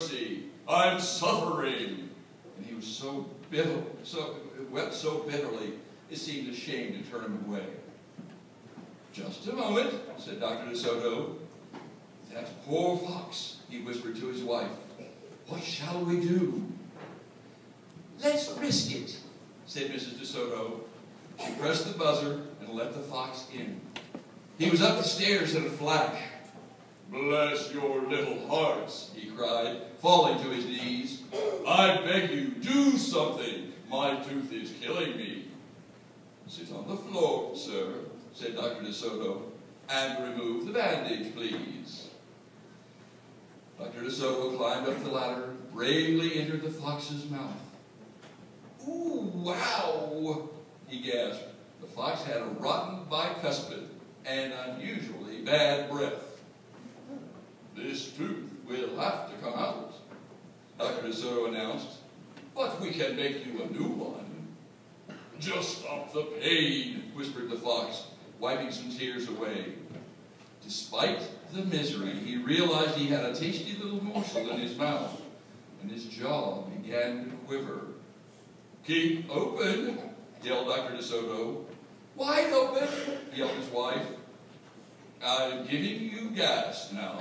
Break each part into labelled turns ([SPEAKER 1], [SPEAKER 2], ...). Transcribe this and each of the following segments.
[SPEAKER 1] mercy, I'm suffering. And he was so bitter, wept so bitterly, it seemed a shame to turn him away. Just a moment, said Dr. DeSoto. That poor fox, he whispered to his wife. What shall we do? Let's risk it, said Mrs. DeSoto. She pressed the buzzer and let the fox in. He was up the stairs in a flash. Bless your little hearts, he cried, falling to his knees. I beg you, do something. My tooth is killing me. Sit on the floor, sir, said Dr. DeSoto, and remove the bandage, please. Dr. DeSoto climbed up the ladder, bravely entered the fox's mouth. Ooh, wow, he gasped. The fox had a rotten bicuspid and unusually bad breath. This tooth will have to come out, Dr. DeSoto announced, but we can make you a new one. Just stop the pain, whispered the fox, wiping some tears away. Despite the misery, he realized he had a tasty little morsel in his mouth, and his jaw began to quiver. Keep open, yelled Dr. DeSoto. Wide open, yelled his wife. I'm giving you gas now,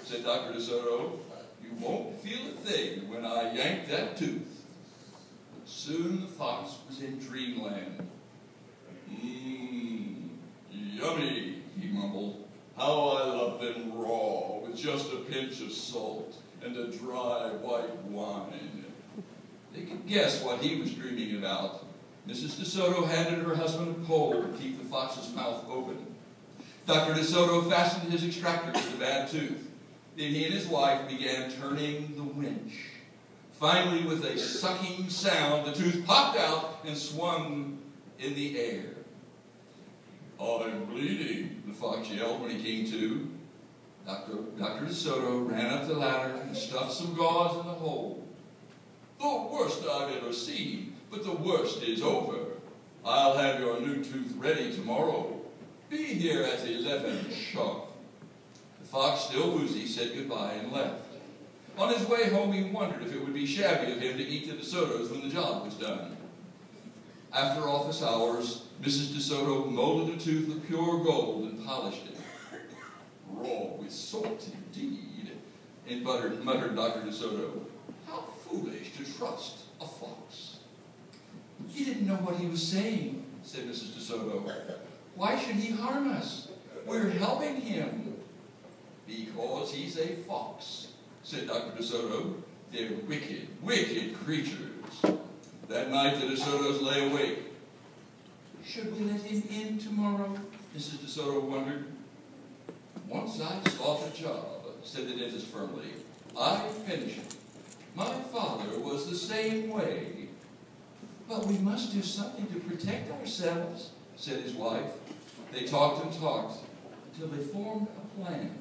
[SPEAKER 1] said Dr. DeSoto. You won't feel a thing when I yank that tooth. But soon the fox was in dreamland. Yummy, he mumbled. How I love them raw, with just a pinch of salt and a dry white wine. They could guess what he was dreaming about. Mrs. DeSoto handed her husband a pole to keep the fox's mouth open. Dr. DeSoto fastened his extractor to the bad tooth. Then he and his wife began turning the winch. Finally, with a sucking sound, the tooth popped out and swung in the air. I'm bleeding, the fox yelled when he came to. Dr. DeSoto ran up the ladder and stuffed some gauze in the hole. The worst I've ever seen, but the worst is over. I'll have your new tooth ready tomorrow. Be here at 11 sharp. The fox, still woozy, said goodbye and left. On his way home, he wondered if it would be shabby of him to eat the DeSotos when the job was done. After office hours, Mrs. DeSoto molded a tooth of pure gold and polished it. Raw with salt, indeed, and muttered Dr. DeSoto. How foolish to trust a fox. He didn't know what he was saying, said Mrs. DeSoto. Why should he harm us? We're helping him. Because he's a fox, said Dr. DeSoto. They're wicked, wicked creatures. That night the DeSotos lay awake. Should we let him in tomorrow? Mrs. DeSoto wondered. Once I start a job, said the dentist firmly, I finish it. My father was the same way. But we must do something to protect ourselves, said his wife. They talked and talked until they formed a plan.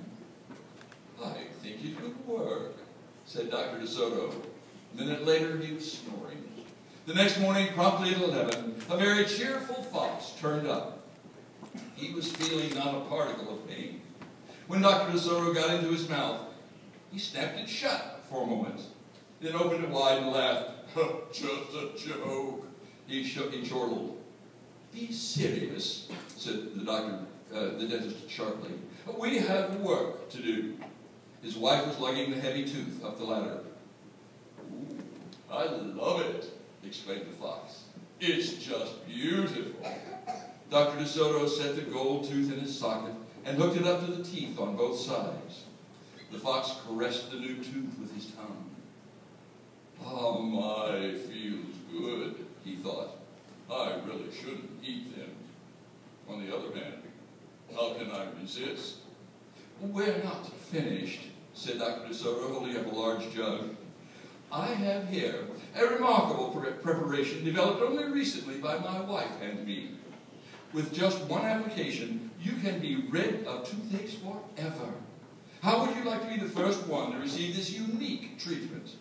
[SPEAKER 1] I think it would work, said Dr. DeSoto. A minute later, he was snoring. The next morning, promptly at 11, a very cheerful fox turned up. He was feeling not a particle of pain. When Dr. DeSoto got into his mouth, he snapped it shut for a moment, then opened it wide and laughed. Just a joke, he chortled. Be serious, said the dentist sharply. We have work to do. His wife was lugging the heavy tooth up the ladder. Ooh, I love it, exclaimed the fox. It's just beautiful. Dr. DeSoto set the gold tooth in his socket and hooked it up to the teeth on both sides. The fox caressed the new tooth with his tongue. Oh my, feels good, he thought. I really shouldn't eat them. On the other hand, how can I resist? We're not finished, said Dr. DeSoto, holding up a large jug. I have here a remarkable preparation developed only recently by my wife and me. With just one application, you can be rid of toothaches forever. How would you like to be the first one to receive this unique treatment?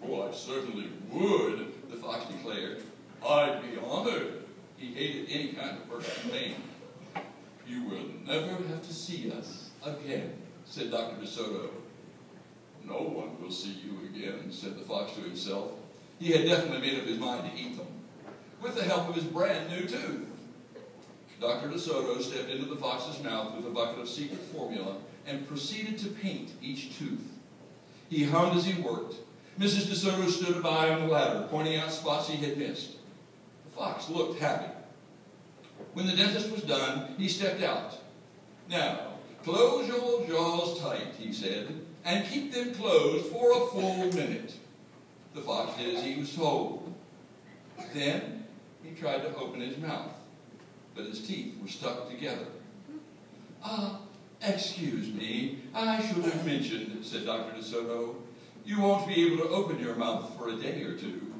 [SPEAKER 1] Oh, I certainly would, the fox declared. I'd be honored. He hated any kind of personal pain. You will never have to see us again, said Dr. DeSoto. "No one will see you again," said the fox to himself. He had definitely made up his mind to eat them, with the help of his brand new tooth. Dr. DeSoto stepped into the fox's mouth with a bucket of secret formula and proceeded to paint each tooth. He hummed as he worked. Mrs. DeSoto stood by on the ladder, pointing out spots he had missed. The fox looked happy. When the dentist was done, he stepped out. "Now, close your jaws tight," he said, "and keep them closed for a full minute." The fox did as he was told. Then he tried to open his mouth, but his teeth were stuck together. "Excuse me, I should have mentioned," said Dr. DeSoto. "You won't be able to open your mouth for a day or two.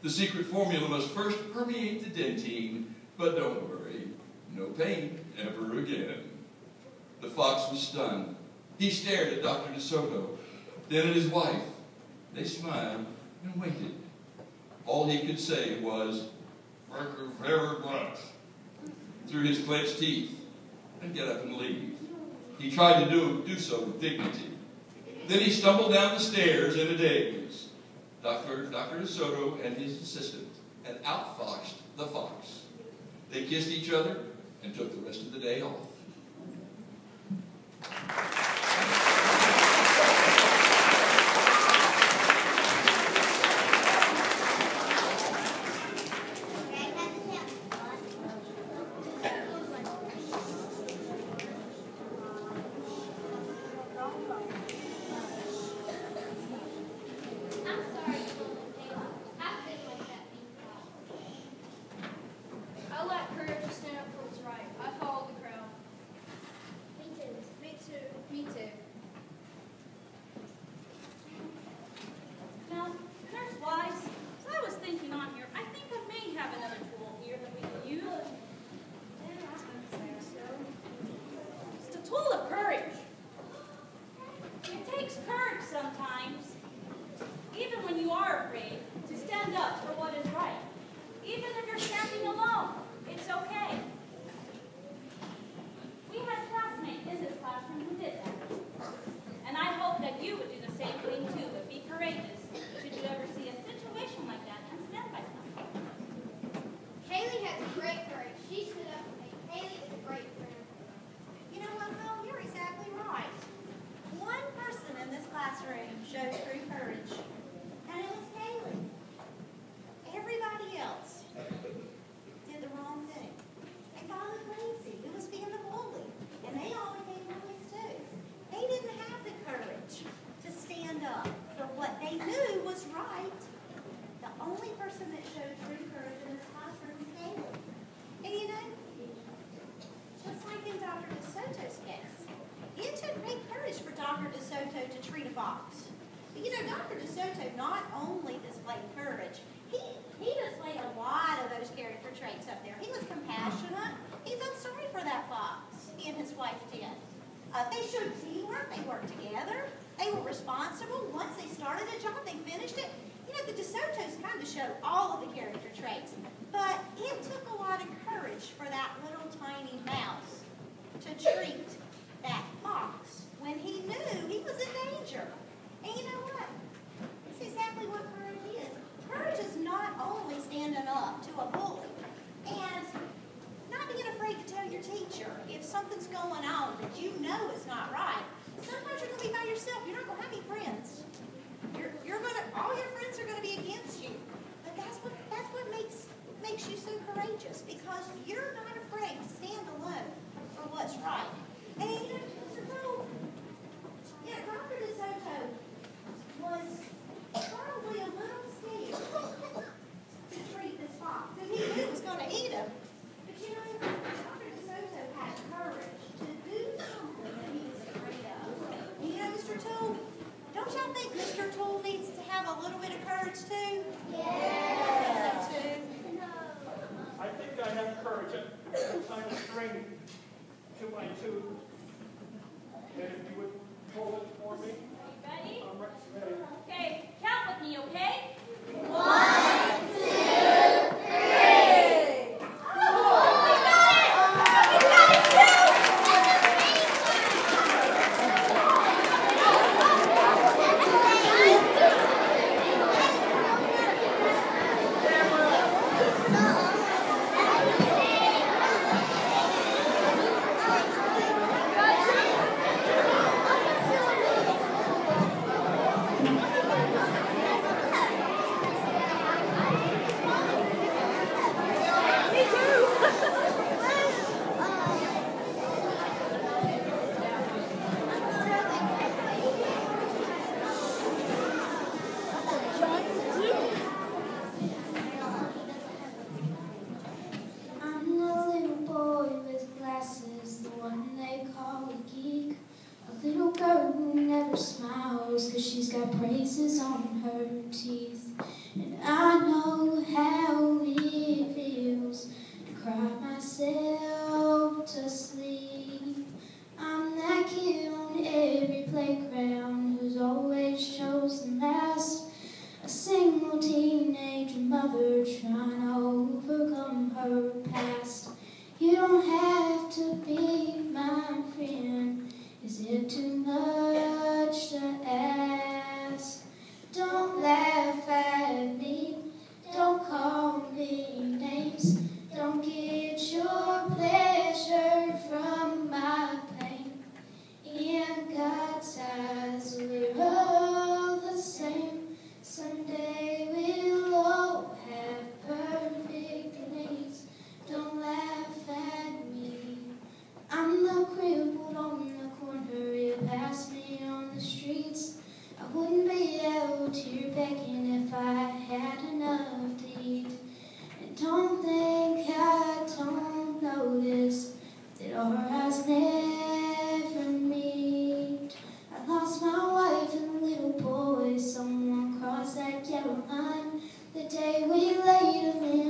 [SPEAKER 1] The secret formula must first permeate the dentine, but don't worry, no pain ever again." The fox was stunned. He stared at Dr. DeSoto, then at his wife. They smiled and waited. All he could say was, "Thank you very much," through his clenched teeth, and get up and leave. He tried to do so with dignity. Then he stumbled down the stairs in a daze. Dr. DeSoto and his assistant had outfoxed the fox. They kissed each other and took the rest of the day off.
[SPEAKER 2] They showed teamwork. They worked together. They were responsible. Once they started a job, they finished it. You know, the DeSotos kind of show all of the character traits. But it took a lot of courage for that little tiny mouse to treat that fox when he knew he was in danger. And you know what? That's exactly what courage is. Courage is not only standing up to a bully and not being afraid to tell your teacher if something's going on that you know is not right. Sometimes you're going to be by yourself. You're not going to have any friends. All your friends are going to be against you. But that's what makes you so courageous, because you're not afraid to stand alone for what's right. And you know, Mr. Cole, Dr. DeSoto was probably a little scared to treat this fox, and he knew it was going to eat him. But you know, Dr. DeSoto had courage to do something that he was afraid of. And you know, Mr. Toole, don't y'all think Mr. Toole needs to have a little bit of courage too? Yes.
[SPEAKER 3] I think I have courage. I'm trying to string to my tooth. And if you would hold it for me.
[SPEAKER 4] Ready?
[SPEAKER 3] I'm ready.
[SPEAKER 4] Okay, count with me, okay?
[SPEAKER 2] 1, 2, 3.
[SPEAKER 4] Oh, we got it! We got it too!
[SPEAKER 5] her teeth. And I know how it feels to cry myself to sleep. I'm that kid on every playground who's always chosen last. A single teenage mother trying to overcome her past. You don't have to be my friend. Is it too much to ask? Don't laugh at me. Don't call me names. Don't get your pleasure from my pain. In God's eyes, we're all the same. Someday we'll all have perfect names. Don't laugh at me. I'm the crippled on the corner. You pass me on the streets. I wouldn't be out here begging if I had enough to eat. And don't think I don't notice that our eyes never meet. I lost my wife and little boy. Someone crossed that yellow line the day we laid him in